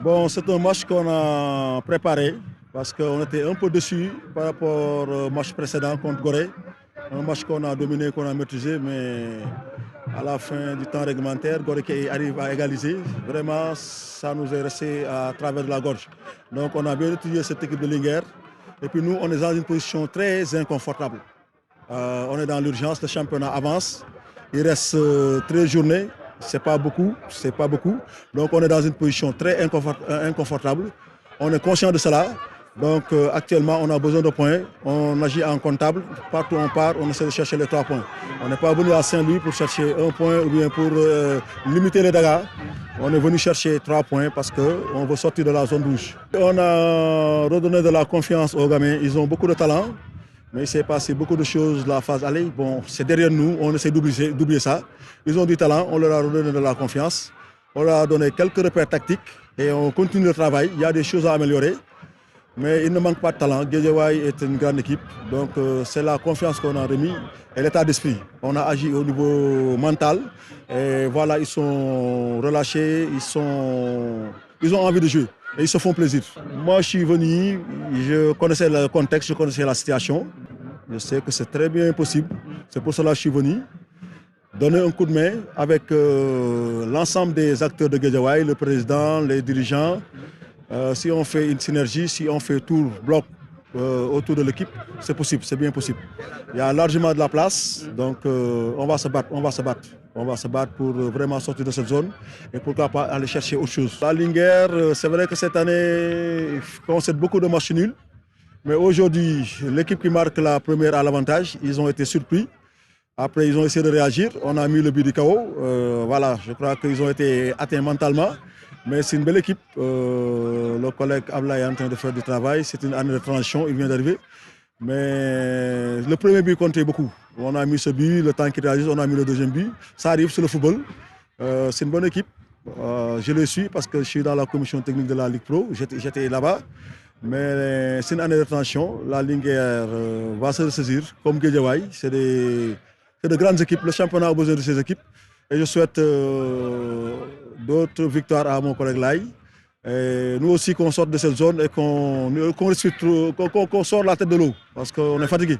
Bon, c'est un match qu'on a préparé parce qu'on était un peu dessus par rapport au match précédent contre Gorée. Un match qu'on a dominé, qu'on a maîtrisé, mais à la fin du temps réglementaire, Gorée qui arrive à égaliser. Vraiment, ça nous est resté à travers de la gorge. Donc on a bien étudié cette équipe de Linguère. Et puis nous, on est dans une position très inconfortable. On est dans l'urgence, le championnat avance. Il reste 13 journées, c'est pas beaucoup, c'est pas beaucoup. Donc on est dans une position très inconfortable. On est conscient de cela. Donc actuellement, on a besoin de points. On agit en comptable. Partout où on part, on essaie de chercher les 3 points. On n'est pas venu à Saint-Louis pour chercher un point ou bien pour limiter les dégâts. On est venu chercher 3 points parce qu'on veut sortir de la zone rouge. On a redonné de la confiance aux gamins. Ils ont beaucoup de talent. Mais il s'est passé beaucoup de choses la phase aller. Bon, c'est derrière nous, on essaie d'oublier ça. Ils ont du talent, on leur a redonné de la confiance. On leur a donné quelques repères tactiques et on continue le travail. Il y a des choses à améliorer, mais il ne manque pas de talent. Guédiawaye est une grande équipe, donc c'est la confiance qu'on a remis et l'état d'esprit. On a agi au niveau mental et voilà, ils sont relâchés, ils ont envie de jouer. Et ils se font plaisir. Moi, je suis venu, je connaissais le contexte, je connaissais la situation. Je sais que c'est très bien possible. C'est pour cela que je suis venu donner un coup de main avec l'ensemble des acteurs de Guédiawaye, le président, les dirigeants. Si on fait une synergie, si on fait tout bloc autour de l'équipe, c'est possible, c'est bien possible. Il y a largement de la place, donc on va se battre, on va se battre. On va se battre pour vraiment sortir de cette zone et pourquoi pas aller chercher autre chose. La Linguère, c'est vrai que cette année, on concède beaucoup de matchs nuls. Mais aujourd'hui, l'équipe qui marque la première a l'avantage. Ils ont été surpris. Après, ils ont essayé de réagir. On a mis le but du KO. Voilà, je crois qu'ils ont été atteints mentalement. Mais c'est une belle équipe. Le collègue Abla est en train de faire du travail. C'est une année de transition, il vient d'arriver. Mais le premier but comptait beaucoup. On a mis ce but, le temps qu'il réagisse, on a mis le deuxième but. Ça arrive sur le football. C'est une bonne équipe. Je le suis parce que je suis dans la commission technique de la Ligue Pro. J'étais là-bas. Mais c'est une année de transition. La Linguère va se ressaisir comme Guédiawaye. C'est de grandes équipes. Le championnat a besoin de ces équipes. Et je souhaite d'autres victoires à mon collègue Laï. Et nous aussi qu'on sorte de cette zone et qu'on sorte la tête de l'eau parce qu'on est fatigué.